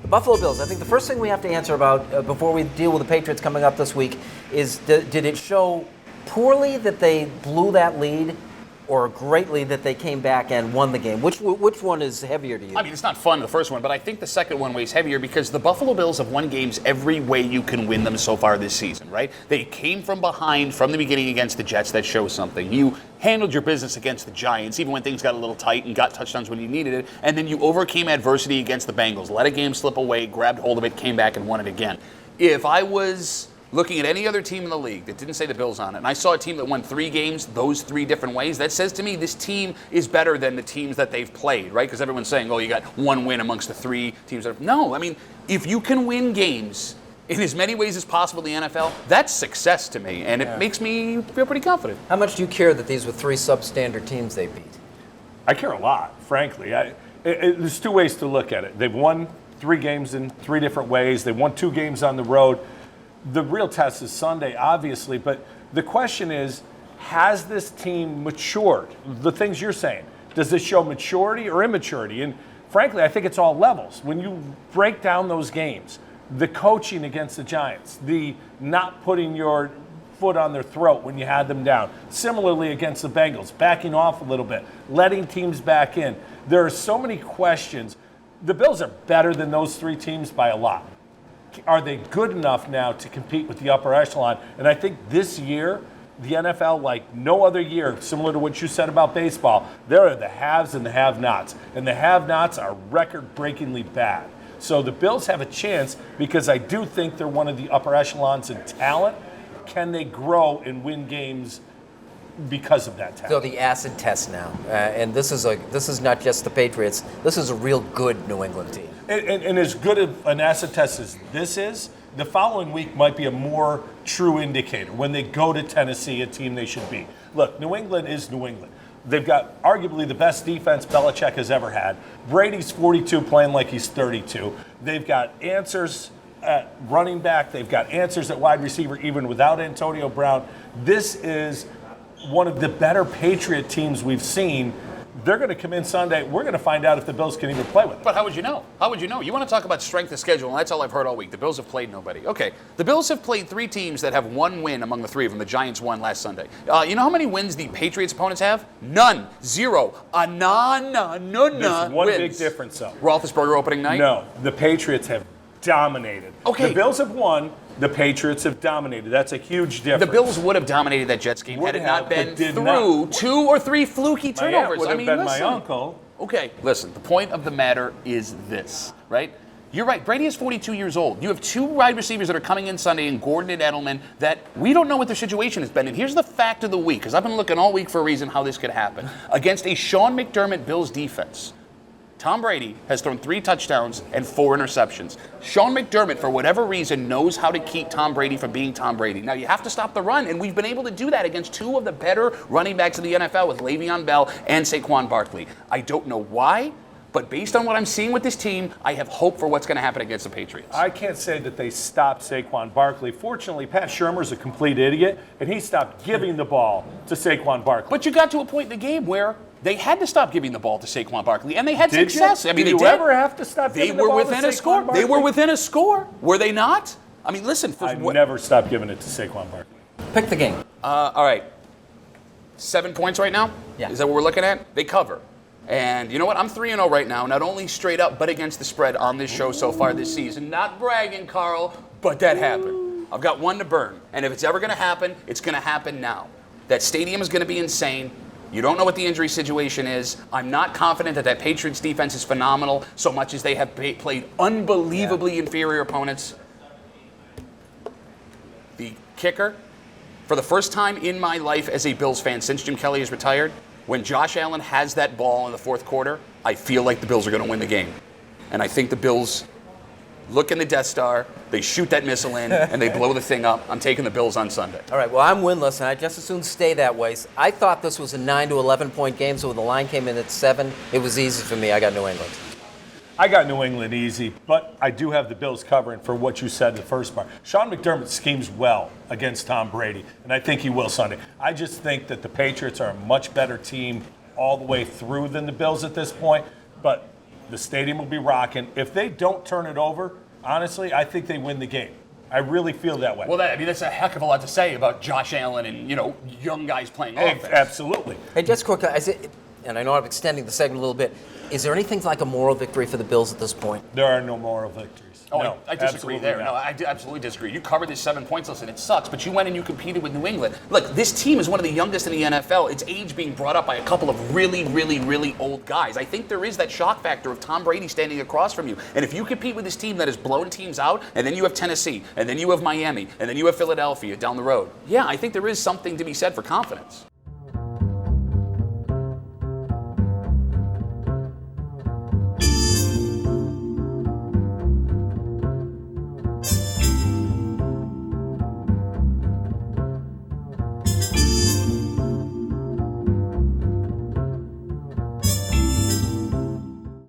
Buffalo Bills. I think the first thing we have to answer about before we deal with the Patriots coming up this week is did it show poorly that they blew that lead, or greatly that they came back and won the game? Which one is heavier to you? I mean, it's not fun, the first one, but I think the second one weighs heavier because the Buffalo Bills have won games every way you can win them so far this season, right? They came from behind from the beginning against the Jets. That shows something. You handled your business against the Giants, even when things got a little tight and got touchdowns when you needed it, and then you overcame adversity against the Bengals, let a game slip away, grabbed hold of it, came back and won it again. If I was looking at any other team in the league that didn't say the Bills on it, and I saw a team that won 3 games those 3 different ways, that says to me this team is better than the teams that they've played, right? Because everyone's saying, oh, you got 1 win amongst the 3 teams. No, I mean, if you can win games in as many ways as possible in the NFL, that's success to me, and it makes me feel pretty confident. How much do you care that these were 3 substandard teams they beat? I care a lot, frankly. There's 2 ways to look at it. They've won 3 games in 3 different ways. They won 2 games on the road. The real test is Sunday, obviously, but the question is, has this team matured? The things you're saying, does this show maturity or immaturity? And frankly, I think it's all levels. When you break down those games, the coaching against the Giants, the not putting your foot on their throat when you had them down. Similarly against the Bengals, backing off a little bit, letting teams back in. There are so many questions. The Bills are better than those 3 teams by a lot. Are they good enough now to compete with the upper echelon? And I think this year, the NFL, like no other year, similar to what you said about baseball, there are the haves and the have-nots. And the have-nots are record-breakingly bad. So the Bills have a chance because I do think they're one of the upper echelons in talent. Can they grow and win games because of that talent? So the acid test now, and this is not just the Patriots. This is a real good New England team. And as good an acid test as this is, the following week might be a more true indicator when they go to Tennessee, a team they should beat. Look, New England is New England. They've got arguably the best defense Belichick has ever had. Brady's 42 playing like he's 32. They've got answers at running back. They've got answers at wide receiver even without Antonio Brown. This is one of the better Patriot teams we've seen. They're going to come in Sunday. We're going to find out if the Bills can even play with them. But how would you know? How would you know? You want to talk about strength of schedule, and that's all I've heard all week. The Bills have played nobody. Okay, the Bills have played 3 teams that have 1 win among the 3 of them. The Giants won last Sunday. You know how many wins the Patriots opponents have? None. 0. None There's one wins. big difference, though. Roethlisberger opening night? No, the Patriots have dominated. Okay. The Bills have won. The Patriots have dominated. That's a huge difference. The Bills would have dominated that Jets game had it not been through 2 or 3 fluky turnovers. Would have been my uncle. Okay, listen, the point of the matter is this, right? You're right. Brady is 42 years old. You have 2 wide receivers that are coming in Sunday, in Gordon and Edelman, that we don't know what their situation has been. And here's the fact of the week, because I've been looking all week for a reason how this could happen. Against a Sean McDermott Bills defense, Tom Brady has thrown 3 touchdowns and 4 interceptions. Sean McDermott, for whatever reason, knows how to keep Tom Brady from being Tom Brady. Now, you have to stop the run, and we've been able to do that against 2 of the better running backs in the NFL with Le'Veon Bell and Saquon Barkley. I don't know why, but based on what I'm seeing with this team, I have hope for what's going to happen against the Patriots. I can't say that they stopped Saquon Barkley. Fortunately, Pat Shurmur's a complete idiot, and he stopped giving the ball to Saquon Barkley. But you got to a point in the game where they had to stop giving the ball to Saquon Barkley, and they had success. I mean, did you ever have to stop giving the ball to Saquon within a score. Barkley? They were within a score. Were they not? I mean, listen. I've never stopped giving it to Saquon Barkley. Pick the game. All right. 7 points right now? Yeah. Is that what we're looking at? They cover. And you know what? I'm 3-0 right now, not only straight up, but against the spread on this show so far this season. Not bragging, Carl, but that happened. I've got 1 to burn. And if it's ever going to happen, it's going to happen now. That stadium is going to be insane. You don't know what the injury situation is. I'm not confident that Patriots defense is phenomenal so much as they have played unbelievably inferior opponents. The kicker, for the first time in my life as a Bills fan since Jim Kelly has retired, when Josh Allen has that ball in the 4th quarter, I feel like the Bills are going to win the game. And I think the Bills look in the Death Star, they shoot that missile in, and they blow the thing up. I'm taking the Bills on Sunday. All right, well, I'm winless, and I'd just as soon stay that way. I thought this was a 9 to 11 point game, so when the line came in at 7, it was easy for me. I got New England. I got New England easy, but I do have the Bills covering for what you said in the first part. Sean McDermott schemes well against Tom Brady, and I think he will Sunday. I just think that the Patriots are a much better team all the way through than the Bills at this point, but The stadium will be rocking. If they don't turn it over, honestly, I think they win the game. I really feel that way. Well, that's a heck of a lot to say about Josh Allen and, young guys playing offense. Absolutely. Hey, just quick, and I know I'm extending the segment a little bit. Is there anything like a moral victory for the Bills at this point? There are no moral victories. Oh, No, I disagree there. not. No, I absolutely disagree. You covered this 7 points. Listen, it sucks, but you went and you competed with New England. Look, this team is one of the youngest in the NFL. Its age being brought up by a couple of really, really, really old guys. I think there is that shock factor of Tom Brady standing across from you. And if you compete with this team that has blown teams out, and then you have Tennessee, and then you have Miami, and then you have Philadelphia down the road, yeah, I think there is something to be said for confidence.